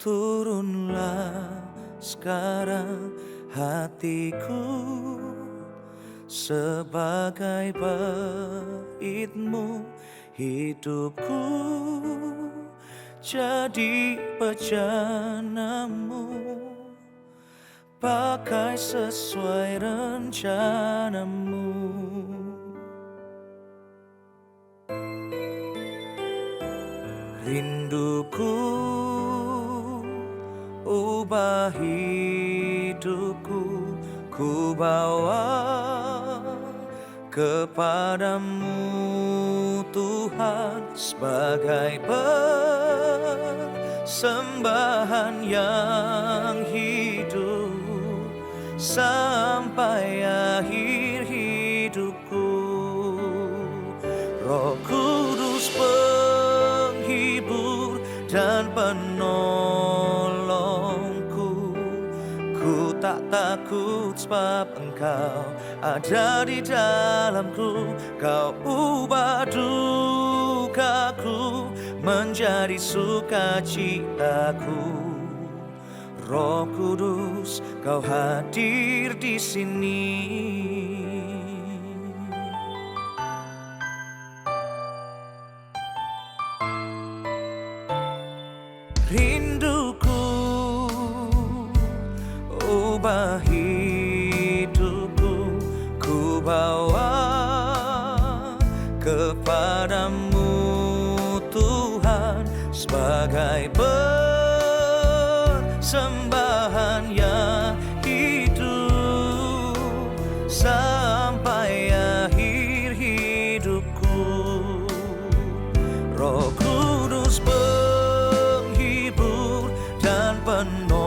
Turunlah sekarang hatiku sebagai baitmu, hidupku jadi bejanamu, pakai sesuai rencanamu. Rinduku ubah hidupku, ku bawa kepadamu Tuhan, sebagai persembahan yang hidup sampai akhir hidupku. Roh Kudus penghibur dan penolongku, ku tak takut sebab Engkau ada di dalamku. Kau ubah dukaku menjadi sukacitaku. Roh Kudus, Kau hadir di sini. Rinduku ubah hidupku, ku bawa kepadamu Tuhan, sebagai persembahan yang hidup sampai akhir hidupku. Roh Kudus penghibur dan penolongku,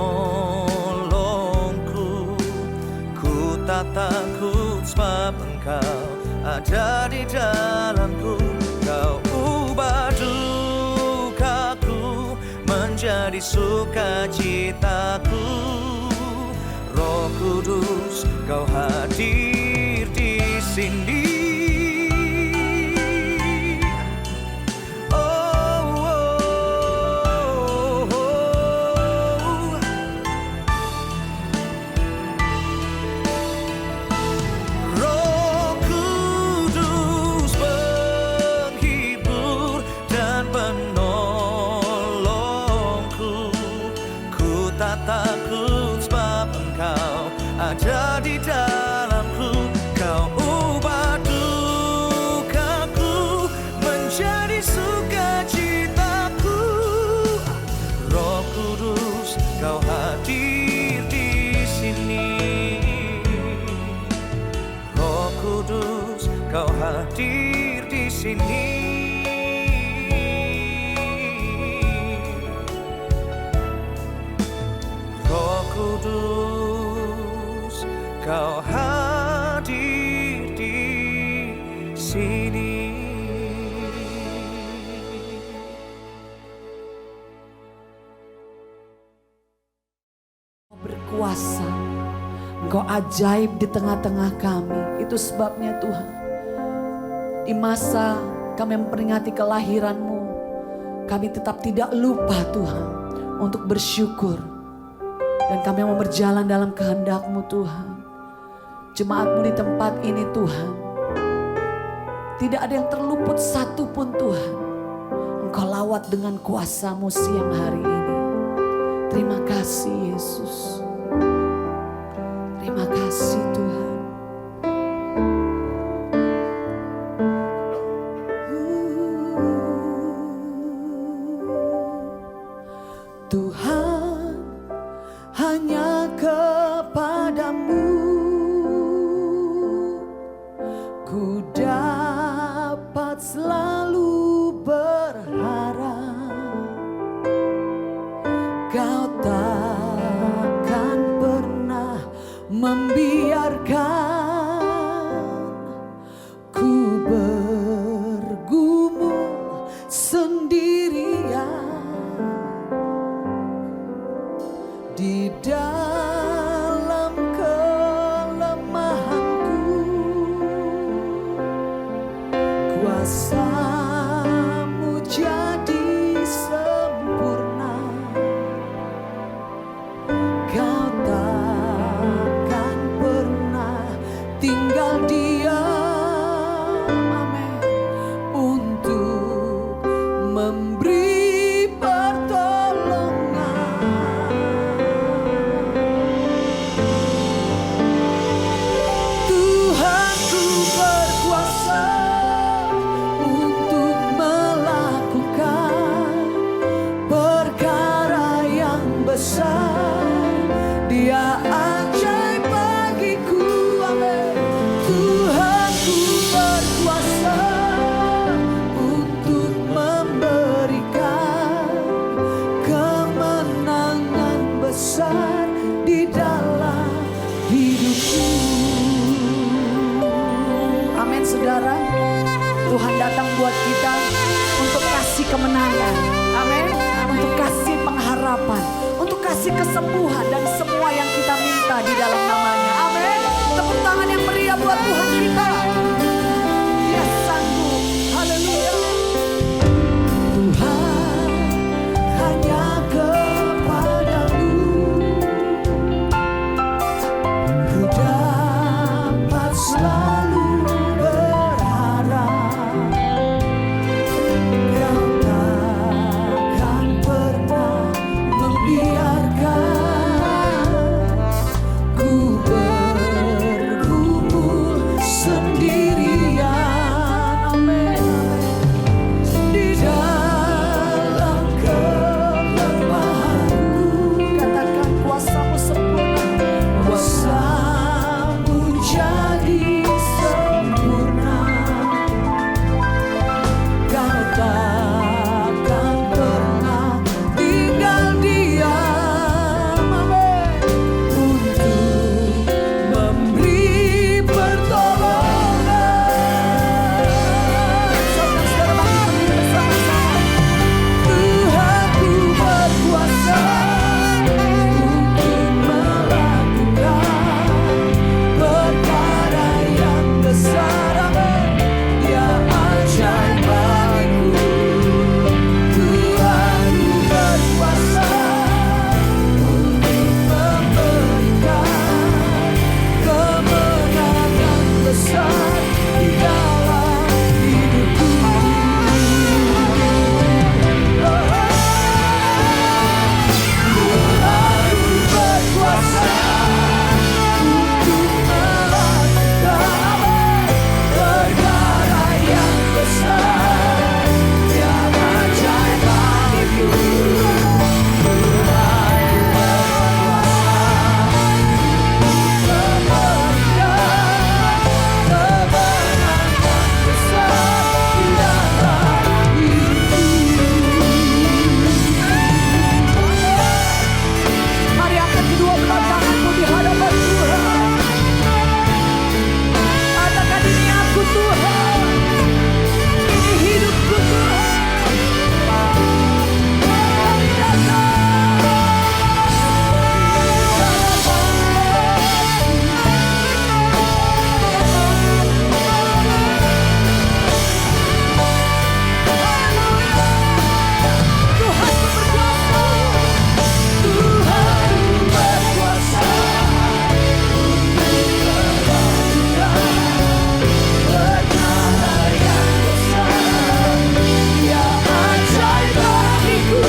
ku tak takut sebab Engkau ada di dalamku. Kau ubah dukaku menjadi sukacitaku. Roh Kudus, Kau hadir di sini. Takut sebab Engkau ada di dalamku. Kau ubah dukaku menjadi sukacitaku. Roh Kudus, Kau hadir di sini. Roh Kudus, Kau hadir di sini. Kudus, Kau hadir di sini. Berkuasa, Engkau ajaib di tengah-tengah kami. Itu sebabnya Tuhan, di masa kami memperingati kelahiran-Mu, kami tetap tidak lupa Tuhan untuk bersyukur. Dan kami mau berjalan dalam kehendak-Mu Tuhan. Jemaat-Mu di tempat ini Tuhan, tidak ada yang terluput satu pun Tuhan. Engkau lawat dengan kuasa-Mu siang hari ini. Terima kasih Yesus. Terima kasih Tuhan. Tuhan, hanya kepadamu ku dapat selalu berharap. Kau takkan pernah membiarkan ku bergumul sendirian di dalam kelemahanku. Kuasa-Mu jadi sempurna besar, Dia ajaib bagiku. Amin. Tuhanku berkuasa untuk memberikan kemenangan besar di dalam hidupku. Amin, saudara. Tuhan datang buat kita untuk kasih kemenangan. Amin. Untuk kasih pengharapan, untuk kasih kesembuhan dan semua yang kita minta di dalam namanya. Amin. Tepuk tangan yang meriah buat Tuhan kita. Dia sanggup. Haleluya. Tuhan, hanya kepadamu ku dapat selalu berharap. Kau takkan pernah membiarkan ku bergumul sendirian. Amin. Di dalam kelemahanku, katakan kuasamu sempurna. Kuasamu jadi sempurna. Kau takkan pernah tinggal diam. Amin. Untuk memberi pertolongan. Saudara-saudara, bangkit bersama-sama. Tuhanku berkuasa untuk melakukan perkara yang besar. Amin. Dia ajaib bagiku. Tuhanku berkuasa untuk memberikan kemenangan besar di dalam hidupku. Tuhanku berkuasa untuk melakukan perkara yang besar. Dia ajaib bagiku. Mari angkat kedua belah tanganmu di hadapan Tuhan. Katakan, ini aku Tuhan, ini hidupku Tuhan. Mari Tuhan berkuasa. Tuhan berkuasa untuk melakukan perkara yang besar. Dia ajaib bagiku.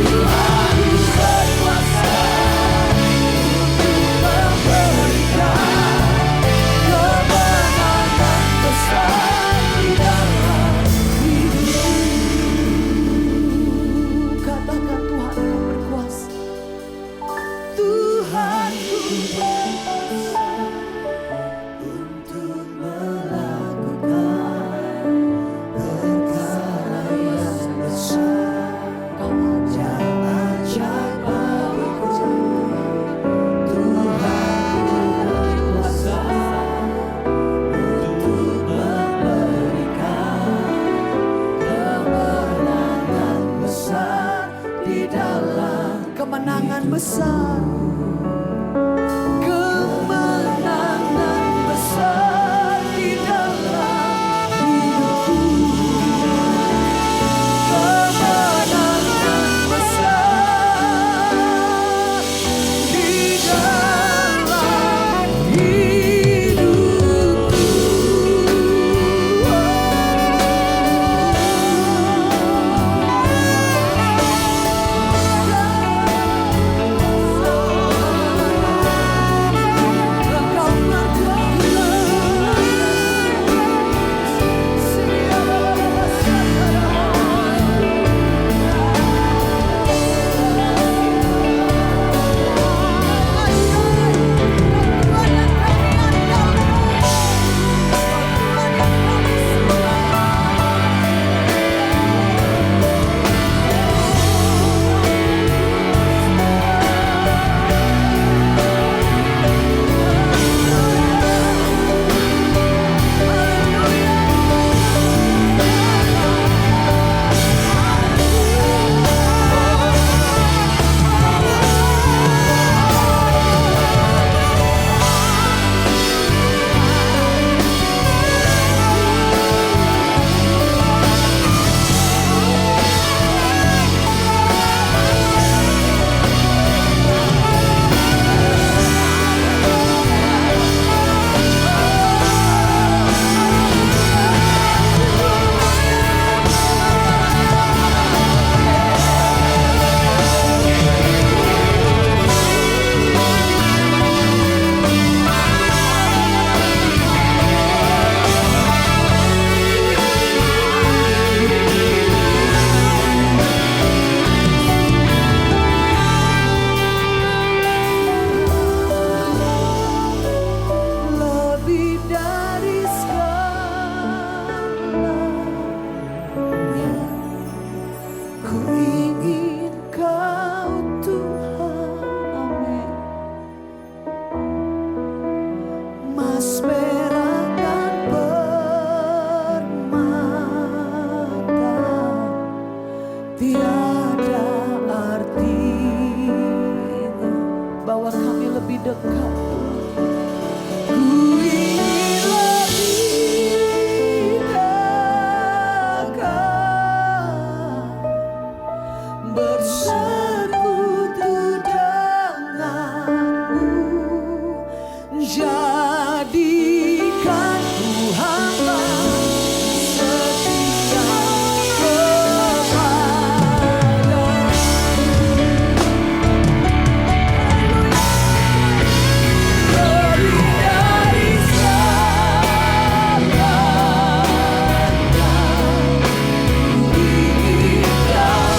Tuhan berkuasa untuk memberikan kemenangan besar di dalam hidupku. Katakan, Tuhanku berkuasa. Tuhanku berkuasa untuk melakukan perkara yang besar. Kau ajaib bagiku. Tuhanku berkuasa untuk memberikan kemenangan besar di dalam kemenangan besar. Kemenangan besar di dalam hidupku. Kemenangan besar di dalam hidupku. dekat. Ku ingin lebih dekat, bersekutu denganmu. Jadikan ku hamba setia kepadamu. Lebih dari segalanya, ku ingin Kau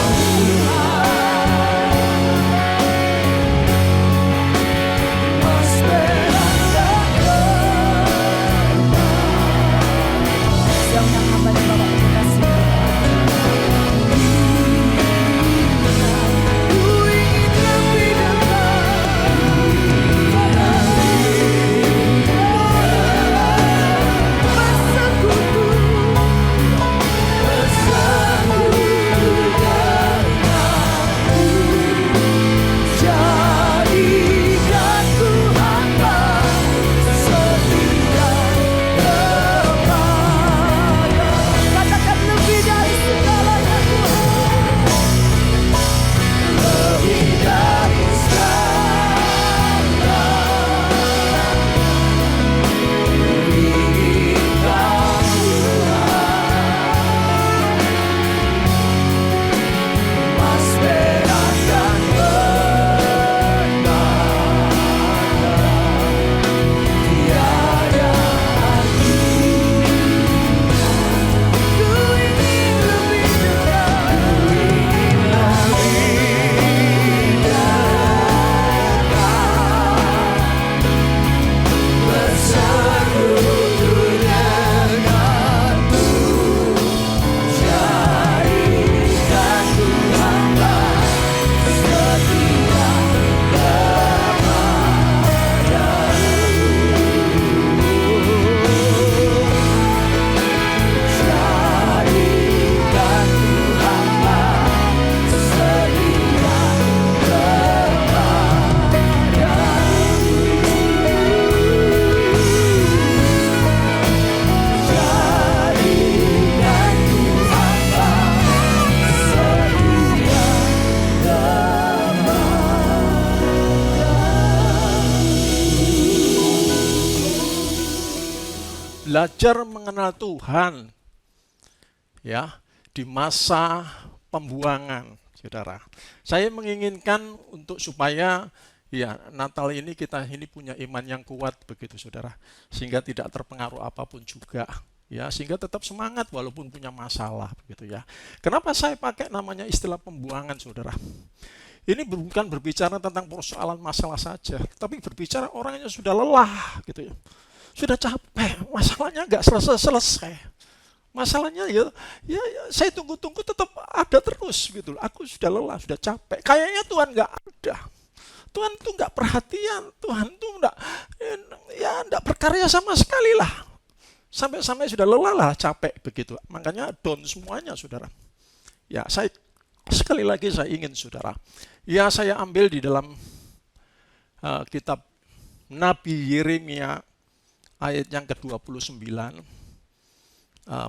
Mas siapa yang hamba dan Bapak terkasih. Ku ingin lebih dekat, bersekutu denganmu. Jadikan ku hamba setia kepadamu. Katakan lebih dari segalanya Tuhan. Lebih dari segalanya, ingin Kau Mas berat dan benar, tiada arti. Ku ingin lebih dekat, ku ingin lebih dekat, bersekutu denganmu. Jadikan ku hamba setia Jadikan ku hamba setia Jadikan ku hamba setia Belajar mengenal Tuhan ya di masa pembuangan, saudara. Saya menginginkan untuk supaya ya Natal ini kita ini punya iman yang kuat begitu, saudara, sehingga tidak terpengaruh apapun juga. Ya, sehingga tetap semangat walaupun punya masalah begitu ya. Kenapa saya pakai namanya istilah pembuangan, saudara? Ini bukan berbicara tentang persoalan masalah saja, tapi berbicara orangnya sudah lelah gitu ya. Sudah capek, masalahnya nggak selesai-selesai. Masalahnya ya saya tunggu-tunggu tetap ada terus gitu. Aku sudah lelah, sudah capek. Kayaknya Tuhan nggak ada. Tuhan tuh nggak perhatian, Tuhan tuh nggak berkarya sama sekali lah. Sampai sudah lelah lah, capek begitu. Makanya down semuanya, saudara. Ya, sekali lagi saya ingin, saudara. Ya, saya ambil di dalam kitab Nabi Yeremia ayat yang ke-29,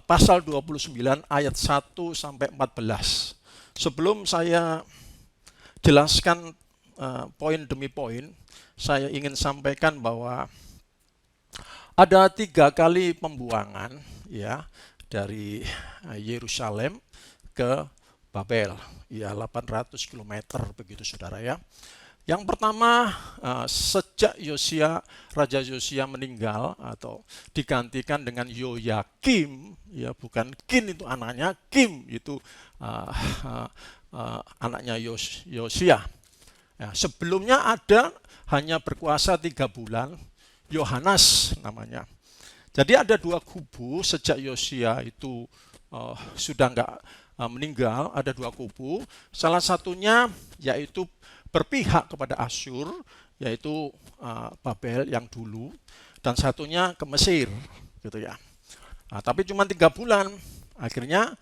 pasal 29 ayat 1 sampai 14. Sebelum saya jelaskan poin demi poin, saya ingin sampaikan bahwa ada 3 kali pembuangan ya dari Yerusalem ke Babel, ya 800 km begitu, saudara ya. Yang pertama, sejak Raja Yosia meninggal atau digantikan dengan Yoyakim, ya bukan Kin itu anaknya, Kim itu anaknya Yosia. Ya, sebelumnya ada hanya berkuasa 3 bulan, Yohanes namanya. Jadi ada 2 kubu sejak Yosia itu sudah meninggal, ada 2 kubu. Salah satunya yaitu berpihak kepada Asyur, yaitu Babel yang dulu, dan satunya ke Mesir, gitu ya. Nah, tapi cuma 3 bulan, akhirnya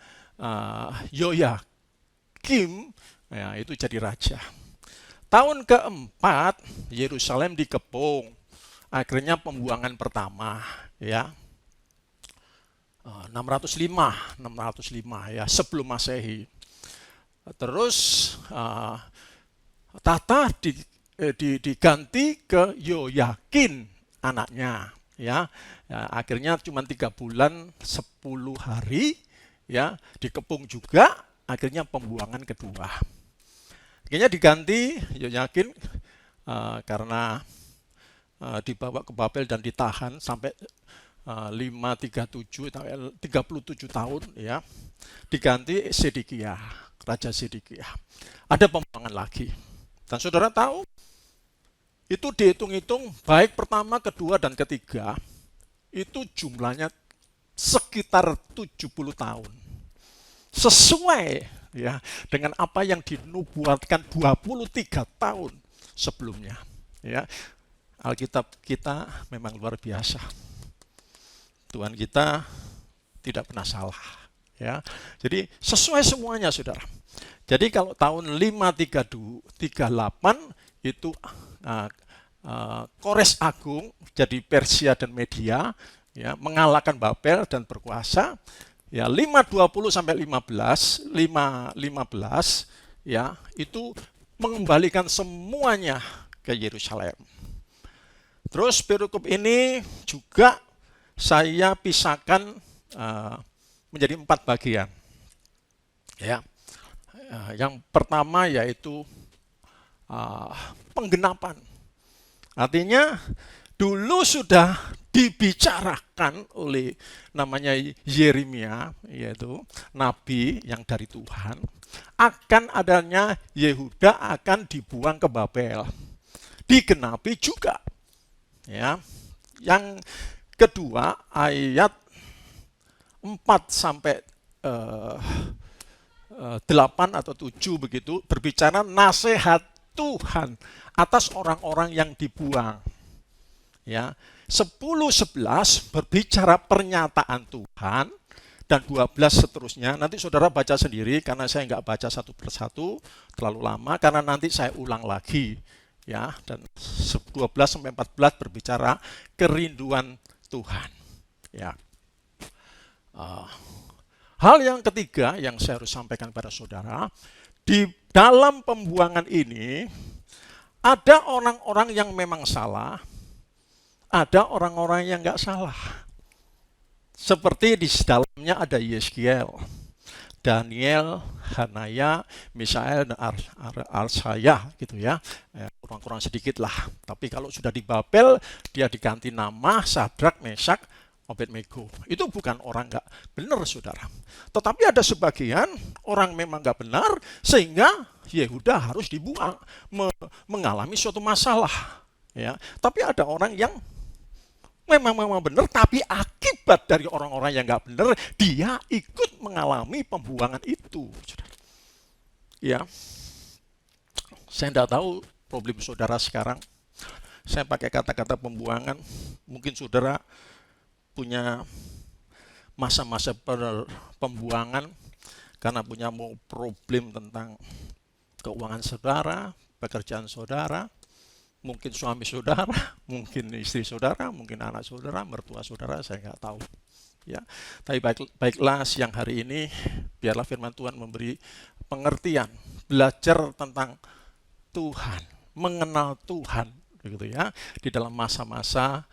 Yoyakim ya, itu jadi raja. tahun keempat Yerusalem dikepung. Akhirnya pembuangan pertama, ya. 605 ya sebelum Masehi. Terus tahta diganti ke Yoyakin anaknya, ya. Akhirnya cuma 3 bulan 10 hari, ya, dikepung juga. Akhirnya pembuangan kedua. Akhirnya diganti Yoyakin karena dibawa ke Babel dan ditahan sampai 537 37 tahun, ya. Diganti Sedekia, Raja Sedekia. Ada pembuangan lagi. Dan saudara tahu itu dihitung-hitung baik pertama, kedua dan ketiga itu jumlahnya sekitar 70 tahun. Sesuai, ya, dengan apa yang dinubuatkan 23 tahun sebelumnya, ya. Alkitab kita memang luar biasa. Tuhan kita tidak pernah salah, ya. Jadi sesuai semuanya, saudara. Jadi kalau tahun 538 itu Kores Agung jadi Persia dan Media, ya, mengalahkan Babel dan berkuasa. Ya, 520 sampai 15 ya, itu mengembalikan semuanya ke Yerusalem. Terus perikop ini juga saya pisahkan menjadi 4 bagian. Ya. Yang pertama yaitu penggenapan. Artinya dulu sudah dibicarakan oleh namanya Yeremia, yaitu nabi yang dari Tuhan, akan adanya Yehuda akan dibuang ke Babel. Digenapi juga. Ya. Yang kedua ayat 4 sampai 8 atau 7 begitu berbicara nasihat Tuhan atas orang-orang yang dibuang. Ya. 10-11 berbicara pernyataan Tuhan, dan 12 seterusnya. Nanti saudara baca sendiri karena saya nggak baca satu persatu terlalu lama, karena nanti saya ulang lagi. Ya, dan 12 sampai 14 berbicara kerinduan Tuhan. Ya. Hal yang ketiga yang saya harus sampaikan pada saudara, di dalam pembuangan ini ada orang-orang yang memang salah, ada orang-orang yang nggak salah. Seperti di dalamnya ada Yeskiel, Daniel, Hanaya, Misael, dan Arsaya, gitu ya. Kurang-kurang sedikit lah. Tapi kalau sudah di Babel, dia diganti nama Sadrak, Mesak, Abednego. Itu bukan orang nggak benar, saudara. Tetapi ada sebagian orang memang nggak benar, sehingga Yehuda harus dibuang, mengalami suatu masalah. Ya. Tapi ada orang yang memang benar, tapi akibat dari orang-orang yang nggak benar, dia ikut mengalami pembuangan itu. Ya, saya tidak tahu problem saudara sekarang. Saya pakai kata-kata pembuangan. Mungkin saudara punya masa-masa pembuangan karena punya problem tentang keuangan saudara, pekerjaan saudara, mungkin suami saudara, mungkin istri saudara, mungkin anak saudara, mertua saudara, saya nggak tahu. Ya, tapi baiklah siang hari ini biarlah firman Tuhan memberi pengertian, belajar tentang Tuhan, mengenal Tuhan, begitu ya, di dalam masa-masa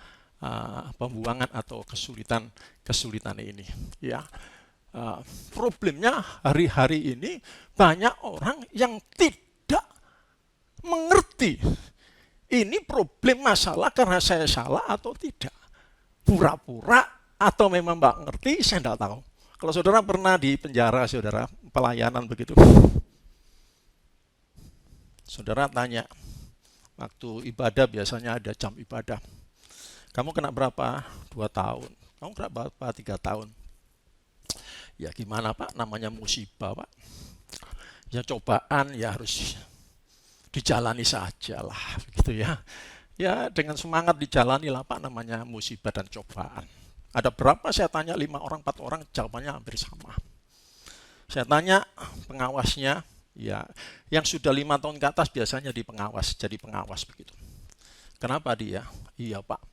pembuangan atau kesulitan ini. Ya, problemnya hari-hari ini banyak orang yang tidak mengerti. Ini problem masalah karena saya salah atau tidak. Pura-pura atau memang mbak ngerti, saya tidak tahu. Kalau saudara pernah di penjara, saudara, pelayanan begitu. Saudara tanya, waktu ibadah biasanya ada jam ibadah. Kamu kena berapa? 2 tahun. Kamu kena berapa? 3 tahun. Ya gimana Pak, namanya musibah Pak. Ya cobaan ya harus dijalani saja lah, begitu ya. Ya dengan semangat dijalani lah Pak, namanya musibah dan cobaan. Ada berapa? Saya tanya 5 orang, 4 orang, jawabannya hampir sama. Saya tanya pengawasnya, Ya, yang sudah 5 tahun ke atas biasanya jadi pengawas begitu. Kenapa dia? Iya Pak,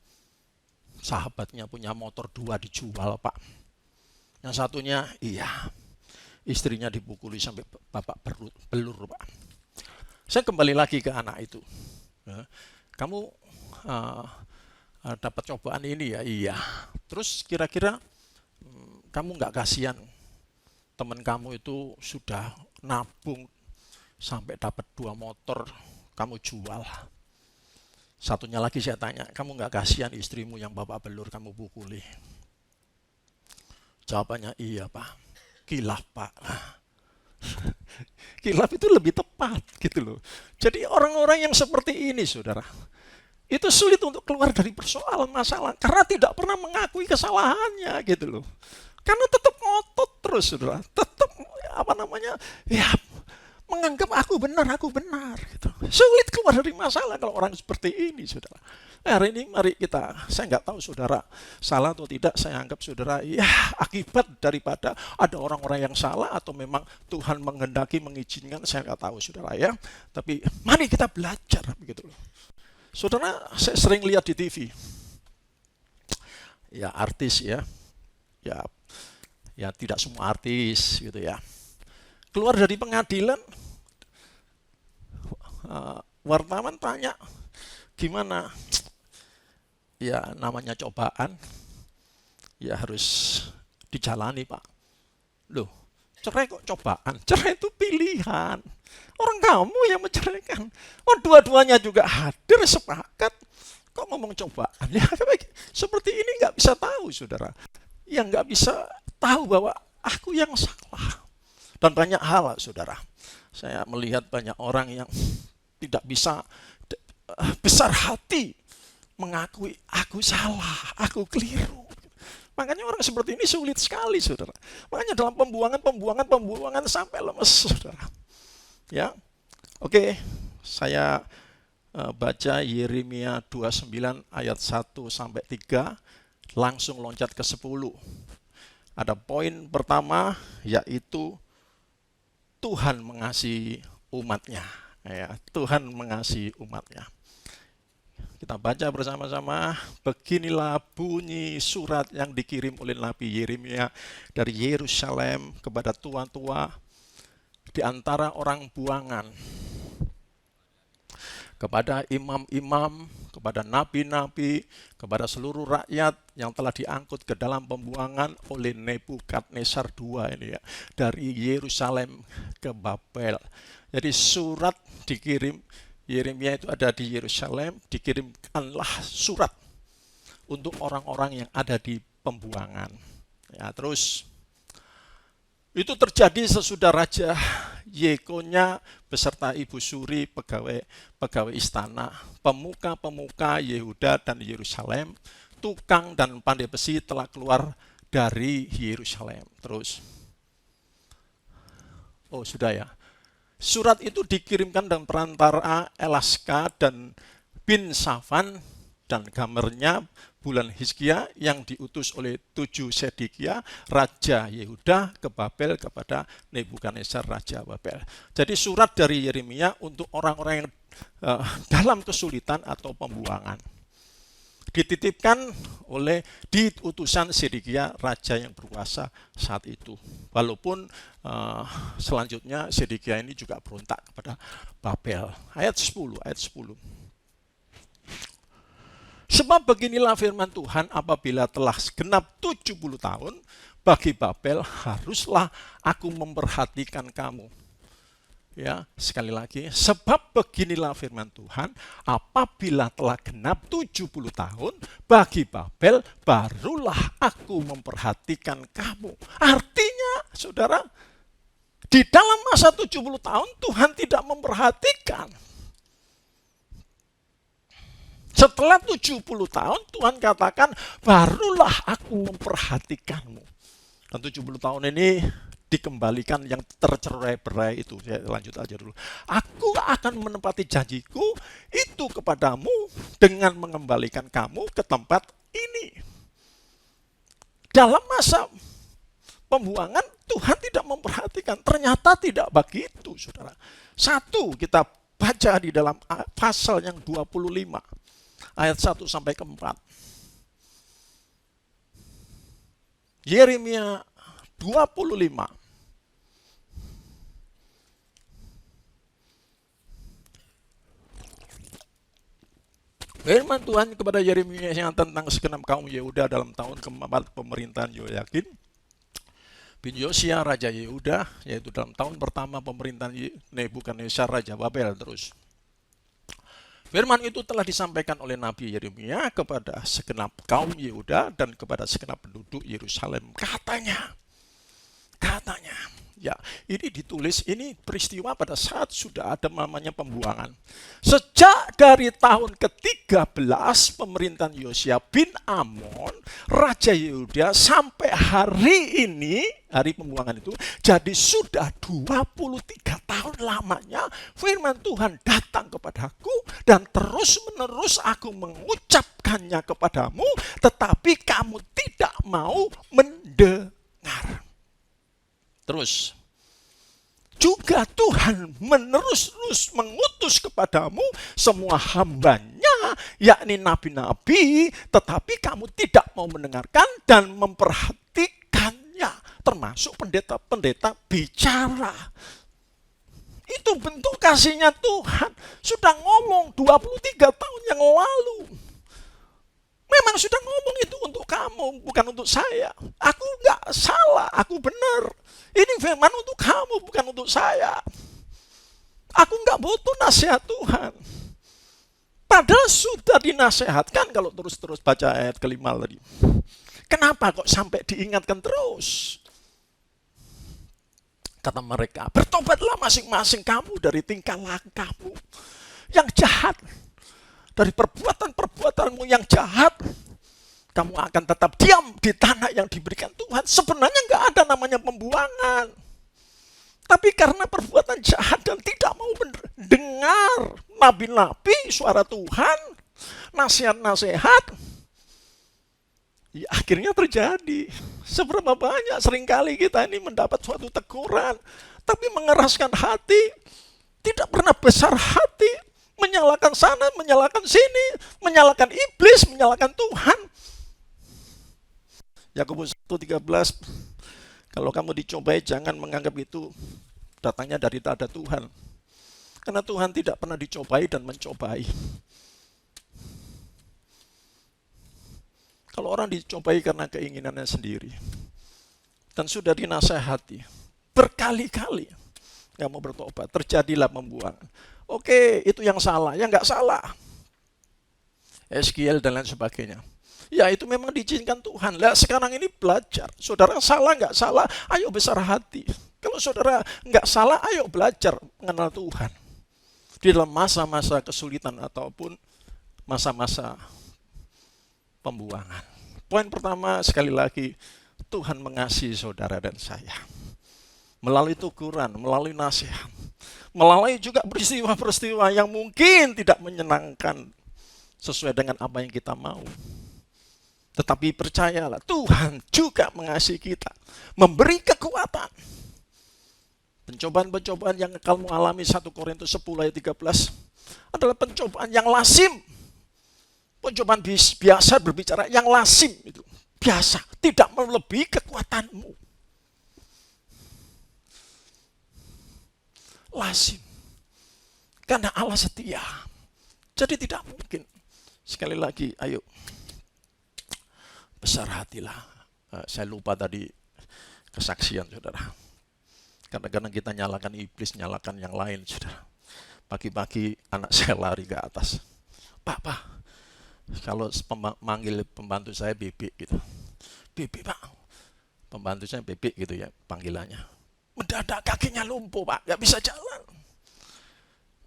sahabatnya punya motor 2 dijual Pak. Yang satunya, iya, istrinya dipukuli sampai bapak belur Pak. Saya kembali lagi ke anak itu. Kamu dapat cobaan ini ya? Iya. Terus kira-kira kamu nggak kasihan teman kamu itu sudah nabung sampai dapat 2 motor, kamu jual. Satunya lagi saya tanya, kamu nggak kasihan istrimu yang bapak belur kamu pukuli? Jawabannya, iya Pak. Kilaf Pak. Kilaf itu lebih tepat gitu loh. Jadi orang-orang yang seperti ini saudara, itu sulit untuk keluar dari persoalan masalah karena tidak pernah mengakui kesalahannya gitu loh. Karena tetap ngotot terus saudara, tetap ya menganggap aku benar gitu. Sulit keluar dari masalah kalau orang seperti ini saudara. Hari ini mari saya nggak tahu saudara salah atau tidak, saya anggap saudara ya akibat daripada ada orang-orang yang salah atau memang Tuhan menghendaki mengizinkan, saya nggak tahu saudara ya. Tapi mari kita belajar begitu loh. Saudara, saya sering lihat di TV ya artis ya tidak semua artis gitu ya. Keluar dari pengadilan, wartawan tanya, gimana? Ya namanya cobaan, ya harus dijalani Pak. Loh, cerai kok cobaan? Cerai itu pilihan. Orang kamu yang menceraikan. Oh, dua-duanya juga hadir sepakat. Kok ngomong cobaan? Ya seperti ini nggak bisa tahu saudara. Yang nggak bisa tahu bahwa aku yang salah. Dan banyak hal saudara, saya melihat banyak orang yang tidak bisa besar hati mengakui aku salah, aku keliru. Makanya orang seperti ini sulit sekali saudara. Makanya dalam pembuangan sampai lemes saudara. Ya, oke, saya baca Yeremia 29 ayat 1-3, langsung loncat ke 10. Ada poin pertama yaitu Tuhan mengasihi umatnya. Ya, Tuhan mengasihi umatnya. Kita baca bersama-sama. Beginilah bunyi surat yang dikirim oleh Nabi Yeremia dari Yerusalem kepada tua-tua di antara orang buangan, kepada imam-imam, kepada nabi-nabi, kepada seluruh rakyat yang telah diangkut ke dalam pembuangan oleh Nebukadnezar II ini ya, dari Yerusalem ke Babel. Jadi surat dikirim, Yeremia itu ada di Yerusalem, dikirimkanlah surat untuk orang-orang yang ada di pembuangan. Ya, terus itu terjadi sesudah Raja Yekonya beserta Ibu Suri, pegawai istana, pemuka-pemuka Yehuda dan Yerusalem, tukang dan pandai besi telah keluar dari Yerusalem. Terus, sudah ya. Surat itu dikirimkan dengan perantara Elaska dan bin Safan dan gambarnya bulan Hizkia yang diutus oleh 7 Sedekia, Raja Yehuda ke Babel kepada Nebukadnezar, Raja Babel. Jadi surat dari Yeremia untuk orang-orang yang dalam kesulitan atau pembuangan. Dititipkan oleh utusan Sedekia, raja yang berkuasa saat itu. Walaupun selanjutnya Sedekia ini juga berontak kepada Babel. Ayat 10. Sebab beginilah firman Tuhan, apabila telah genap 70 tahun, bagi Babel haruslah aku memperhatikan kamu. Ya, sekali lagi, sebab beginilah firman Tuhan, apabila telah genap 70 tahun, bagi Babel barulah aku memperhatikan kamu. Artinya, saudara, di dalam masa 70 tahun Tuhan tidak memperhatikan. Setelah 70 tahun Tuhan katakan, barulah aku memperhatikanmu. Dan 70 tahun ini dikembalikan yang tercerai-berai itu. Saya lanjut aja dulu. Aku akan menepati janjiku itu kepadamu dengan mengembalikan kamu ke tempat ini. Dalam masa pembuangan Tuhan tidak memperhatikan. Ternyata tidak begitu, saudara. Satu, kita baca di dalam pasal yang 25, ayat 1 sampai ke 4. Yeremia 25. Firman Tuhan kepada Yeremia yang tentang segenap kaum Yehuda dalam tahun keempat pemerintahan Yoyakin bin Yosia Raja Yehuda, yaitu dalam tahun pertama pemerintahan Nebukadnezar Raja Babel. Terus firman itu telah disampaikan oleh Nabi Yeremia kepada segenap kaum Yehuda dan kepada segenap penduduk Yerusalem. Katanya, ya, ini ditulis, ini peristiwa pada saat sudah ada namanya pembuangan. Sejak dari tahun ke-13 pemerintahan Yosia bin Amon, Raja Yehuda, sampai hari ini, hari pembuangan itu, jadi sudah 23 tahun lamanya firman Tuhan datang kepadaku dan terus-menerus aku mengucapkannya kepadamu, tetapi kamu tidak mau mendengar. Terus, juga Tuhan menerus mengutus kepadamu semua hambanya, yakni nabi-nabi, tetapi kamu tidak mau mendengarkan dan memperhatikannya, termasuk pendeta-pendeta bicara. Itu bentuk kasihnya Tuhan. Sudah ngomong 23 tahun yang lalu. Memang sudah ngomong itu untuk kamu, bukan untuk saya. Aku nggak salah, aku benar. Ini firman untuk kamu, bukan untuk saya. Aku nggak butuh nasihat Tuhan. Padahal sudah dinasehatkan kalau terus-terus baca ayat kelima tadi. Kenapa kok sampai diingatkan terus? Kata mereka, bertobatlah masing-masing kamu dari tingkah lakumu yang jahat. Dari perbuatan-perbuatanmu yang jahat, kamu akan tetap diam di tanah yang diberikan Tuhan. Sebenarnya nggak ada namanya pembuangan. Tapi karena perbuatan jahat dan tidak mau mendengar nabi-nabi, suara Tuhan, nasihat-nasihat, ya akhirnya terjadi. Seberapa banyak seringkali kita ini mendapat suatu teguran, tapi mengeraskan hati, tidak pernah besar hati, menyalahkan sana, menyalahkan sini, menyalahkan iblis, menyalahkan Tuhan. Yakobus 1:13, kalau kamu dicobai jangan menganggap itu datangnya dari ada Tuhan. Karena Tuhan tidak pernah dicobai dan mencobai. Kalau orang dicobai karena keinginannya sendiri dan sudah dinasehati berkali-kali, nggak mau bertobat, terjadilah pembuangan. Oke, itu yang salah, yang nggak salah. Eskiel dan lain sebagainya. Ya itu memang diizinkan Tuhan. Lah sekarang ini belajar. Saudara salah nggak salah, ayo besar hati. Kalau saudara nggak salah, ayo belajar mengenal Tuhan. Di dalam masa-masa kesulitan ataupun masa-masa pembuangan. Poin pertama sekali lagi, Tuhan mengasihi saudara dan saya. Melalui teguran, melalui nasihat. Melalui juga peristiwa-peristiwa yang mungkin tidak menyenangkan sesuai dengan apa yang kita mau. Tetapi percayalah, Tuhan juga mengasihi kita. Memberi kekuatan. Pencobaan-pencobaan yang kamu alami 1 Korintus 10 ayat 13 adalah pencobaan yang lazim. Pencobaan biasa berbicara yang lazim itu. Biasa, tidak melebihi kekuatanmu. Lazim. Karena Allah setia. Jadi tidak mungkin. Sekali lagi, ayo. Besar hatilah. Saya lupa tadi kesaksian, saudara. Kadang-kadang kita nyalakan iblis, nyalakan yang lain, saudara. Pagi-pagi anak saya lari ke atas. Pak, kalau manggil pembantu saya Bebek gitu. Bebek, Pak. Pembantu saya Bebek gitu ya panggilannya. Mendadak kakinya lumpuh, Pak. Gak bisa jalan.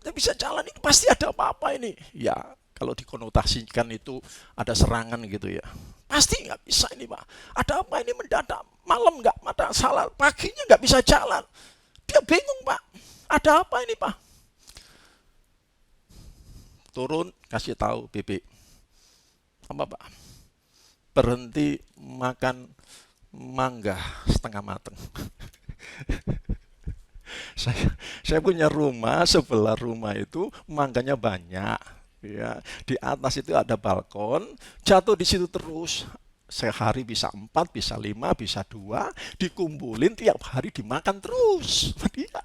Gak bisa jalan, ini pasti ada apa-apa ini. Ya, kalau dikonotasikan itu ada serangan gitu ya. Pasti gak bisa ini, Pak. Ada apa ini mendadak? Malam gak ada salah. Paginya gak bisa jalan. Dia bingung, Pak. Ada apa ini, Pak? Turun, kasih tahu Bebek. Apa, Pak? Berhenti makan mangga setengah mateng. Saya punya rumah, sebelah rumah itu mangganya banyak. Ya, di atas itu ada balkon, jatuh di situ terus. Sehari bisa 4, bisa 5, bisa 2, dikumpulin tiap hari dimakan terus. Dia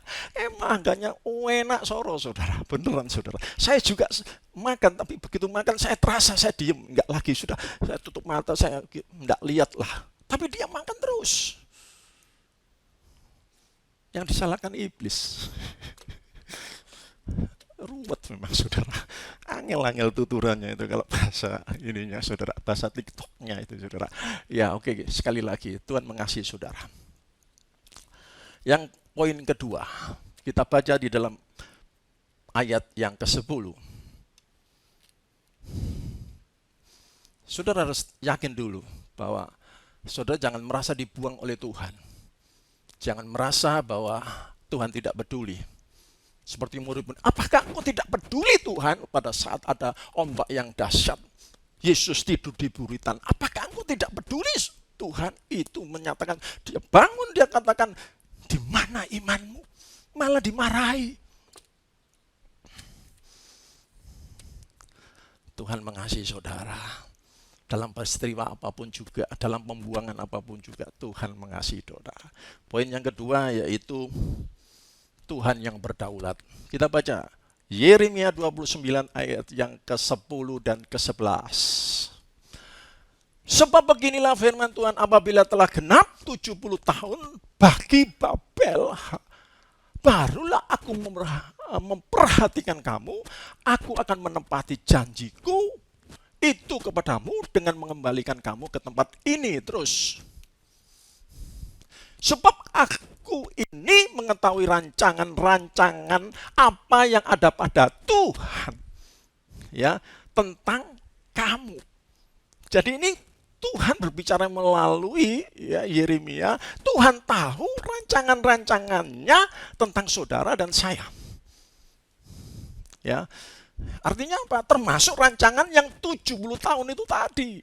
mangganya enak soro, saudara. Beneran, saudara. Saya juga makan, tapi begitu makan saya terasa saya diem, enggak lagi, sudah saya tutup mata, saya enggak lihat lah. Tapi dia makan terus. Yang disalahkan iblis. Ruwet memang, saudara. Angel-angel tuturannya itu kalau bahasa ininya, saudara. Bahasa TikToknya itu, saudara. Ya, oke. Sekali lagi, Tuhan mengasihi saudara. Yang poin kedua, kita baca di dalam ayat yang ke-10. Saudara harus yakin dulu bahwa saudara jangan merasa dibuang oleh Tuhan. Jangan merasa bahwa Tuhan tidak peduli. Seperti murid pun, apakah engkau tidak peduli Tuhan pada saat ada ombak yang dahsyat? Yesus tidur di buritan. Apakah engkau tidak peduli? Tuhan itu menyatakan, dia bangun, dia katakan, di mana imanmu? Malah dimarahi. Tuhan mengasihi saudara. Dalam peristiwa apapun juga, dalam pembuangan apapun juga, Tuhan mengasihi saudara. Poin yang kedua yaitu Tuhan yang berdaulat. Kita baca Yeremia 29 ayat yang ke-10 dan ke-11. Sebab beginilah firman Tuhan, apabila telah genap 70 tahun bagi Babel, barulah aku memperhatikan kamu, aku akan menepati janjiku itu kepadamu dengan mengembalikan kamu ke tempat ini terus. Sebab aku ini mengetahui rancangan-rancangan apa yang ada pada Tuhan, ya, tentang kamu. Jadi ini Tuhan berbicara melalui ya, Yeremia. Tuhan tahu rancangan-rancangannya tentang saudara dan saya. Ya, artinya apa? Termasuk rancangan yang 70 tahun itu tadi.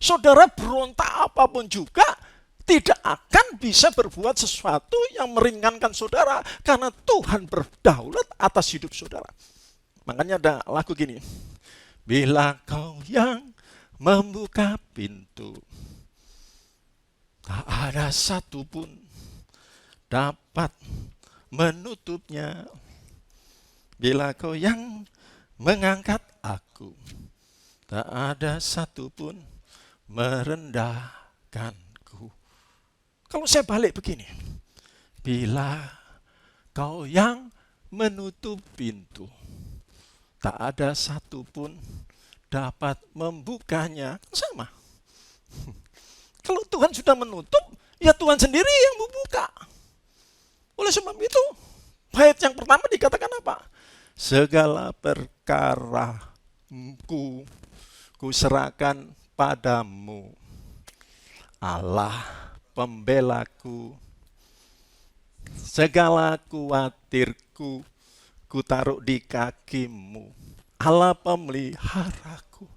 Saudara berontak apapun juga tidak akan bisa berbuat sesuatu yang meringankan saudara karena Tuhan berdaulat atas hidup saudara. Makanya ada lagu gini. Bila kau yang membuka pintu, tak ada satupun dapat menutupnya. Bila kau yang mengangkat aku, tak ada satupun merendahkanku. Kalau saya balik begini, bila kau yang menutup pintu, tak ada satupun dapat membukanya. Sama. Kalau Tuhan sudah menutup, ya Tuhan sendiri yang membuka. Oleh sebab itu, bait yang pertama dikatakan apa? Segala perkaraku kuserahkan padamu, Allah pembelaku. Segala kuatirku kutaruh di kakimu, Allah pemeliharaku.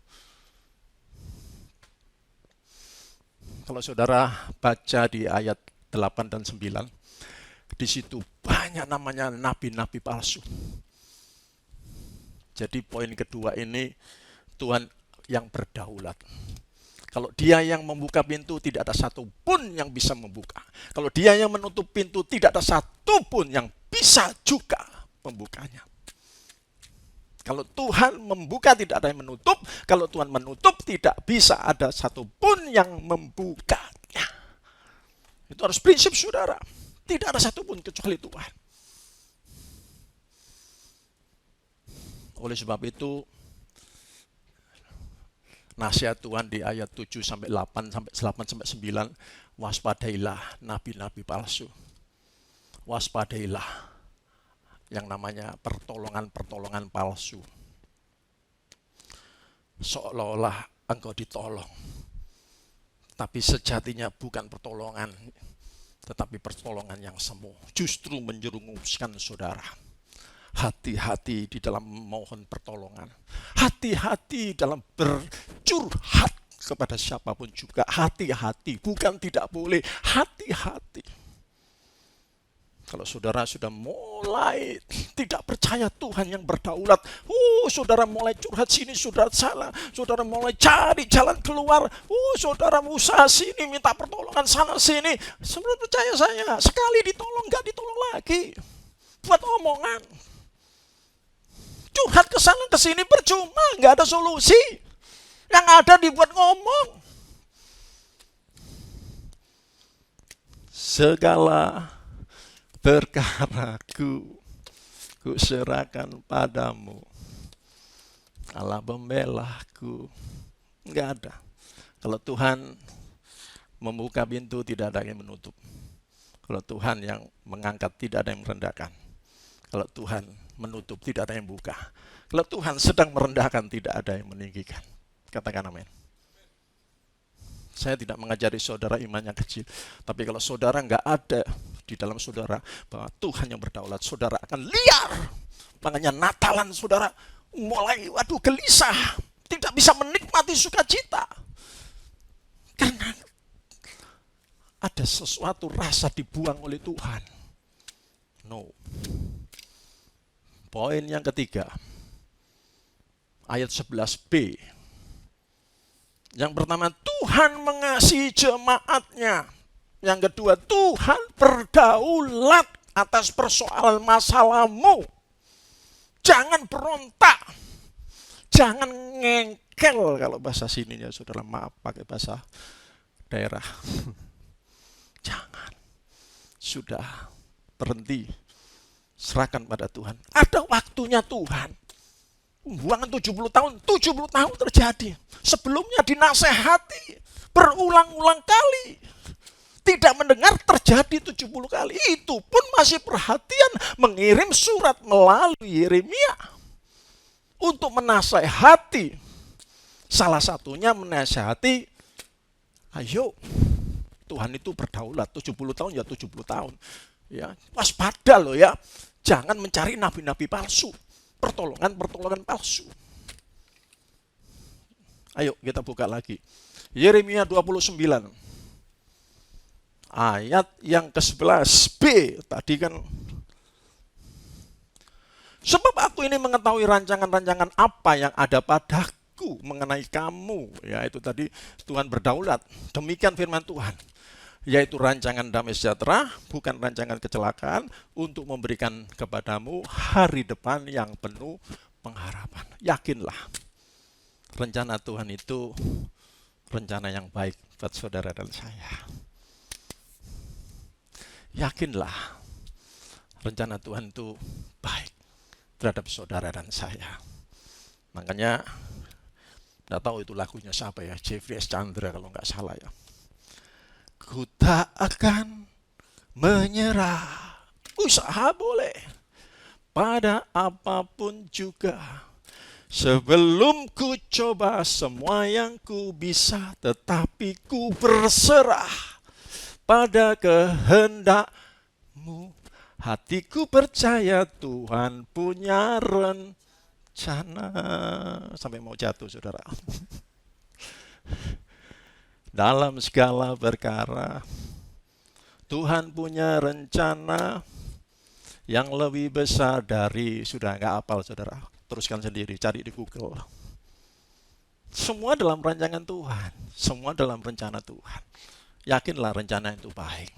Kalau saudara baca di ayat 8 dan 9, di situ banyak namanya nabi-nabi palsu. Jadi poin kedua ini, Tuhan yang berdaulat. Kalau dia yang membuka pintu, tidak ada satupun yang bisa membuka. Kalau dia yang menutup pintu, tidak ada satupun yang bisa juga membukanya. Kalau Tuhan membuka, tidak ada yang menutup. Kalau Tuhan menutup, tidak bisa ada satupun yang membukanya. Itu harus prinsip saudara. Tidak ada satupun kecuali Tuhan. Oleh sebab itu, nasihat Tuhan di ayat 7 sampai 8 sampai 9, waspadailah nabi-nabi palsu. Waspadailah yang namanya pertolongan-pertolongan palsu. Seolah-olah engkau ditolong. Tapi sejatinya bukan pertolongan, tetapi pertolongan yang semu. Justru menjerumuskan saudara. Hati-hati di dalam memohon pertolongan. Hati-hati dalam bercurhat kepada siapapun juga. Hati-hati, bukan tidak boleh, hati-hati. Kalau saudara sudah mulai tidak percaya Tuhan yang berdaulat, saudara mulai curhat sini, saudara salah, saudara mulai cari jalan keluar, saudara usaha sini, minta pertolongan sana sini. Sebelum percaya saya, sekali ditolong, nggak ditolong lagi. Buat omongan. Curhat ke sana ke sini percuma, nggak ada solusi. Yang ada dibuat ngomong. Segala perkaraku serahkan padamu, Allah pembelaku. Enggak ada. Kalau Tuhan membuka pintu, tidak ada yang menutup. Kalau Tuhan yang mengangkat, tidak ada yang merendahkan. Kalau Tuhan menutup, tidak ada yang buka. Kalau Tuhan sedang merendahkan, tidak ada yang meninggikan. Katakan amin. Saya tidak mengajari saudara imannya kecil. Tapi kalau saudara nggak ada di dalam saudara bahwa Tuhan yang berdaulat, saudara akan liar. Makanya Natalan saudara mulai gelisah. Tidak bisa menikmati sukacita. Karena ada sesuatu rasa dibuang oleh Tuhan. No. Poin yang ketiga. Ayat 11b. Yang pertama, Tuhan mengasihi jemaatnya. Yang kedua, Tuhan berdaulat atas persoalan masalahmu. Jangan berontak. Jangan ngengkel. Kalau bahasa sininya, saudara, maaf pakai bahasa daerah. Jangan. Sudah, berhenti. Serahkan pada Tuhan. Ada waktunya Tuhan. Pembuangan 70 tahun, 70 tahun terjadi. Sebelumnya dinasehati berulang-ulang kali. Tidak mendengar, terjadi 70 kali. Itu pun masih perhatian mengirim surat melalui Yeremia untuk menasehati. Salah satunya menasehati, ayo Tuhan itu berdaulat 70 tahun ya 70 tahun. Ya, waspada loh ya. Jangan mencari nabi-nabi palsu. Pertolongan palsu. Ayo kita buka lagi. Yeremia 29. Ayat yang ke-11b. Tadi kan. Sebab aku ini mengetahui rancangan-rancangan apa yang ada padaku mengenai kamu. Ya itu tadi Tuhan berdaulat. Demikian firman Tuhan. Yaitu rancangan damai sejahtera, bukan rancangan kecelakaan, untuk memberikan kepadamu hari depan yang penuh pengharapan. Yakinlah, rencana Tuhan itu rencana yang baik buat saudara dan saya. Yakinlah, rencana Tuhan itu baik terhadap saudara dan saya. Makanya, nggak tahu itu lagunya siapa ya, Jeffrey S. Chandra kalau nggak salah ya. Ku tak akan menyerah, usaha boleh, pada apapun juga. Sebelum ku coba semua yang ku bisa, tetapi ku berserah pada kehendakmu. Hatiku percaya Tuhan punya rencana. Sampai mau jatuh saudara. Dalam segala perkara, Tuhan punya rencana yang lebih besar dari, sudah nggak hafal saudara, teruskan sendiri, cari di Google. Semua dalam rancangan Tuhan, semua dalam rencana Tuhan. Yakinlah rencana itu baik.